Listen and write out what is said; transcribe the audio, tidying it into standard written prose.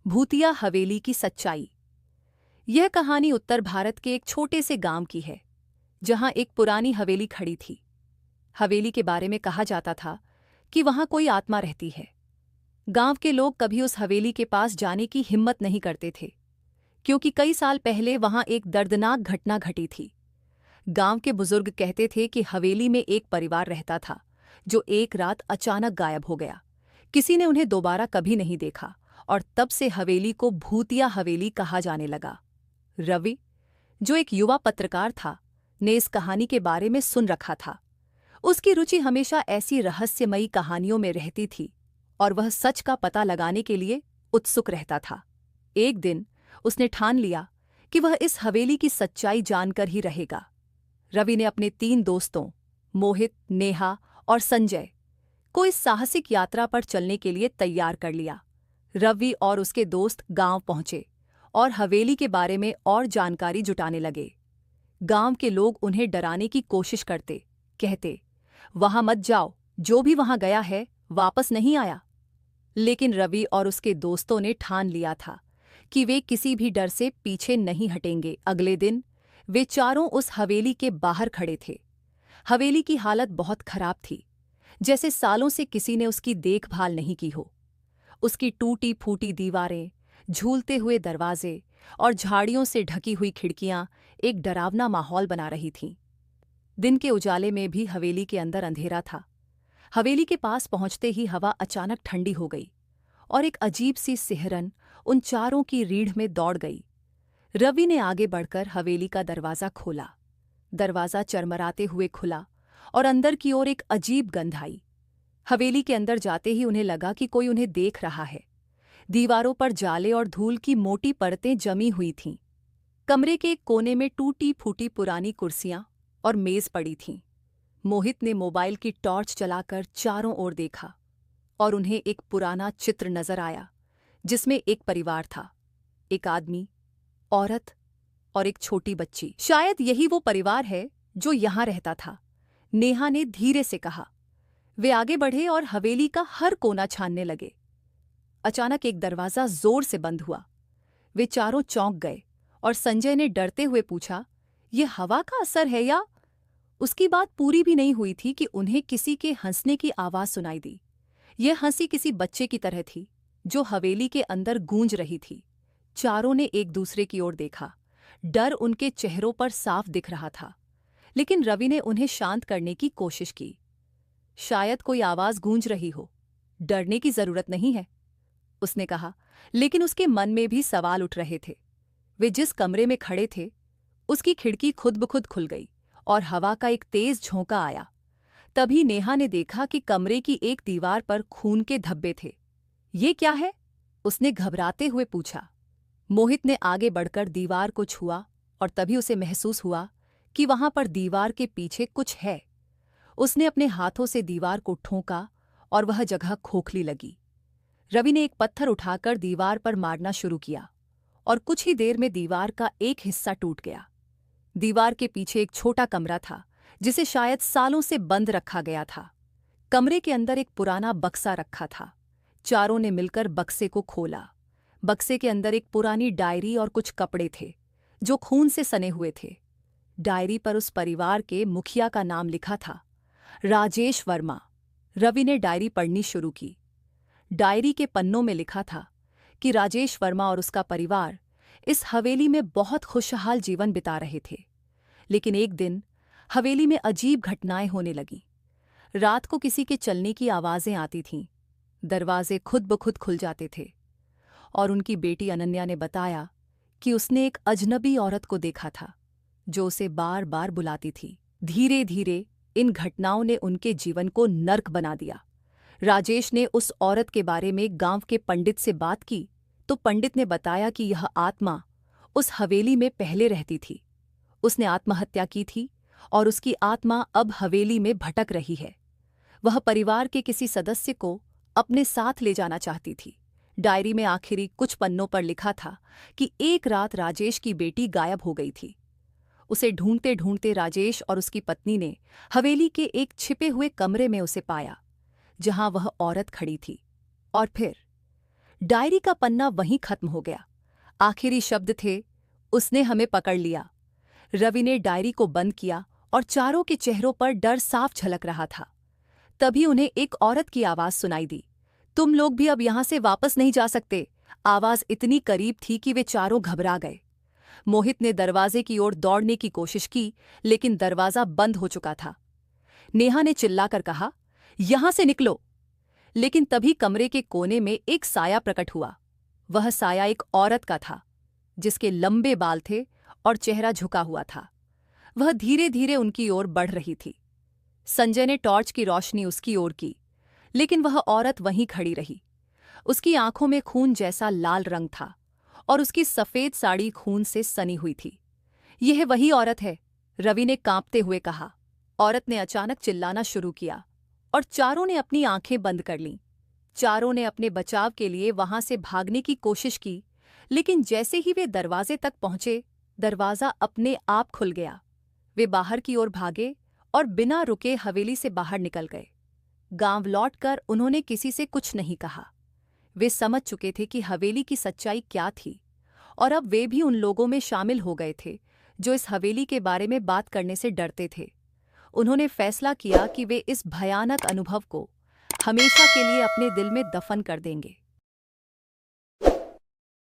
भूतिया हवेली की सच्चाई। यह कहानी उत्तर भारत के एक छोटे से गांव की है, जहां एक पुरानी हवेली खड़ी थी। हवेली के बारे में कहा जाता था कि वहां कोई आत्मा रहती है। गांव के लोग कभी उस हवेली के पास जाने की हिम्मत नहीं करते थे, क्योंकि कई साल पहले वहां एक दर्दनाक घटना घटी थी। गांव के बुजुर्ग कहते थे कि हवेली में एक परिवार रहता था, जो एक रात अचानक गायब हो गया। किसी ने उन्हें दोबारा कभी नहीं देखा, और तब से हवेली को भूतिया हवेली कहा जाने लगा। रवि, जो एक युवा पत्रकार था, ने इस कहानी के बारे में सुन रखा था। उसकी रुचि हमेशा ऐसी रहस्यमयी कहानियों में रहती थी, और वह सच का पता लगाने के लिए उत्सुक रहता था। एक दिन उसने ठान लिया कि वह इस हवेली की सच्चाई जानकर ही रहेगा। रवि ने अपने 3 दोस्तों मोहित, नेहा और संजय को इस साहसिक यात्रा पर चलने के लिए तैयार कर लिया। रवि और उसके दोस्त गांव पहुंचे और हवेली के बारे में और जानकारी जुटाने लगे। गांव के लोग उन्हें डराने की कोशिश करते, कहते, "वहां मत जाओ, जो भी वहां गया है वापस नहीं आया।" लेकिन रवि और उसके दोस्तों ने ठान लिया था कि वे किसी भी डर से पीछे नहीं हटेंगे। अगले दिन वे चारों उस हवेली के बाहर खड़े थे। हवेली की हालत बहुत खराब थी, जैसे सालों से किसी ने उसकी देखभाल नहीं की हो। उसकी टूटी फूटी दीवारें, झूलते हुए दरवाजे और झाड़ियों से ढकी हुई खिड़कियां एक डरावना माहौल बना रही थीं। दिन के उजाले में भी हवेली के अंदर अंधेरा था। हवेली के पास पहुंचते ही हवा अचानक ठंडी हो गई, और एक अजीब सी सिहरन उन चारों की रीढ़ में दौड़ गई। रवि ने आगे बढ़कर हवेली का दरवाजा खोला। दरवाजा चरमराते हुए खुला, और अंदर की ओर एक अजीब गंध आई। हवेली के अंदर जाते ही उन्हें लगा कि कोई उन्हें देख रहा है। दीवारों पर जाले और धूल की मोटी परतें जमी हुई थीं। कमरे के एक कोने में टूटी फूटी पुरानी कुर्सियां और मेज पड़ी थीं। मोहित ने मोबाइल की टॉर्च चलाकर चारों ओर देखा, और उन्हें एक पुराना चित्र नजर आया, जिसमें एक परिवार था, एक आदमी, औरत और एक छोटी बच्ची। शायद यही वो परिवार है जो यहां रहता था, नेहा ने धीरे से कहा। वे आगे बढ़े और हवेली का हर कोना छानने लगे। अचानक एक दरवाजा जोर से बंद हुआ। वे चारों चौंक गए, और संजय ने डरते हुए पूछा, "यह हवा का असर है या?" उसकी बात पूरी भी नहीं हुई थी कि उन्हें किसी के हंसने की आवाज सुनाई दी। यह हंसी किसी बच्चे की तरह थी, जो हवेली के अंदर गूंज रही थी। चारों ने एक दूसरे की ओर देखा। डर उनके चेहरों पर साफ दिख रहा था, लेकिन रवि ने उन्हें शांत करने की कोशिश की। "शायद कोई आवाज गूंज रही हो, डरने की जरूरत नहीं है," उसने कहा। लेकिन उसके मन में भी सवाल उठ रहे थे। वे जिस कमरे में खड़े थे, उसकी खिड़की खुद ब खुद खुल गई, और हवा का एक तेज झोंका आया। तभी नेहा ने देखा कि कमरे की एक दीवार पर खून के धब्बे थे। "ये क्या है?" उसने घबराते हुए पूछा। मोहित ने आगे बढ़कर दीवार को छुआ, और तभी उसे महसूस हुआ कि वहां पर दीवार के पीछे कुछ है। उसने अपने हाथों से दीवार को ठोंका, और वह जगह खोखली लगी। रवि ने एक पत्थर उठाकर दीवार पर मारना शुरू किया, और कुछ ही देर में दीवार का एक हिस्सा टूट गया। दीवार के पीछे एक छोटा कमरा था, जिसे शायद सालों से बंद रखा गया था। कमरे के अंदर एक पुराना बक्सा रखा था। चारों ने मिलकर बक्से को खोला। बक्से के अंदर एक पुरानी डायरी और कुछ कपड़े थे, जो खून से सने हुए थे। डायरी पर उस परिवार के मुखिया का नाम लिखा था, राजेश वर्मा। रवि ने डायरी पढ़नी शुरू की। डायरी के पन्नों में लिखा था कि राजेश वर्मा और उसका परिवार इस हवेली में बहुत खुशहाल जीवन बिता रहे थे। लेकिन एक दिन हवेली में अजीब घटनाएं होने लगीं। रात को किसी के चलने की आवाजें आती थीं, दरवाजे खुद ब खुद खुल जाते थे, और उनकी बेटी अनन्या ने बताया कि उसने एक अजनबी औरत को देखा था, जो उसे बार बार बुलाती थी। धीरे धीरे इन घटनाओं ने उनके जीवन को नर्क बना दिया। राजेश ने उस औरत के बारे में गांव के पंडित से बात की, तो पंडित ने बताया कि यह आत्मा उस हवेली में पहले रहती थी। उसने आत्महत्या की थी, और उसकी आत्मा अब हवेली में भटक रही है। वह परिवार के किसी सदस्य को अपने साथ ले जाना चाहती थी। डायरी में आखिरी कुछ पन्नों पर लिखा था कि एक रात राजेश की बेटी गायब हो गई थी। उसे ढूंढते ढूंढते राजेश और उसकी पत्नी ने हवेली के एक छिपे हुए कमरे में उसे पाया, जहां वह औरत खड़ी थी। और फिर डायरी का पन्ना वहीं खत्म हो गया। आखिरी शब्द थे, उसने हमें पकड़ लिया। रवि ने डायरी को बंद किया और चारों के चेहरों पर डर साफ झलक रहा था। तभी उन्हें एक औरत की आवाज सुनाई दी। तुम लोग भी अब यहां से वापस नहीं जा सकते। आवाज इतनी करीब थी कि वे चारों घबरा गए। मोहित ने दरवाजे की ओर दौड़ने की कोशिश की, लेकिन दरवाजा बंद हो चुका था। नेहा ने चिल्लाकर कहा, यहां से निकलो। लेकिन तभी कमरे के कोने में एक साया प्रकट हुआ। वह साया एक औरत का था, जिसके लंबे बाल थे और चेहरा झुका हुआ था। वह धीरे धीरे उनकी ओर बढ़ रही थी। संजय ने टॉर्च की रोशनी उसकी ओर की, लेकिन वह औरत वहीं खड़ी रही। उसकी आंखों में खून जैसा लाल रंग था और उसकी सफेद साड़ी खून से सनी हुई थी। यह वही औरत है, रवि ने कांपते हुए कहा। औरत ने अचानक चिल्लाना शुरू किया और चारों ने अपनी आंखें बंद कर लीं। चारों ने अपने बचाव के लिए वहां से भागने की कोशिश की, लेकिन जैसे ही वे दरवाजे तक पहुंचे, दरवाजा अपने आप खुल गया। वे बाहर की ओर भागे और बिना रुके हवेली से बाहर निकल गए। गांव लौटकर उन्होंने किसी से कुछ नहीं कहा। वे समझ चुके थे कि हवेली की सच्चाई क्या थी, और अब वे भी उन लोगों में शामिल हो गए थे जो इस हवेली के बारे में बात करने से डरते थे। उन्होंने फैसला किया कि वे इस भयानक अनुभव को हमेशा के लिए अपने दिल में दफन कर देंगे।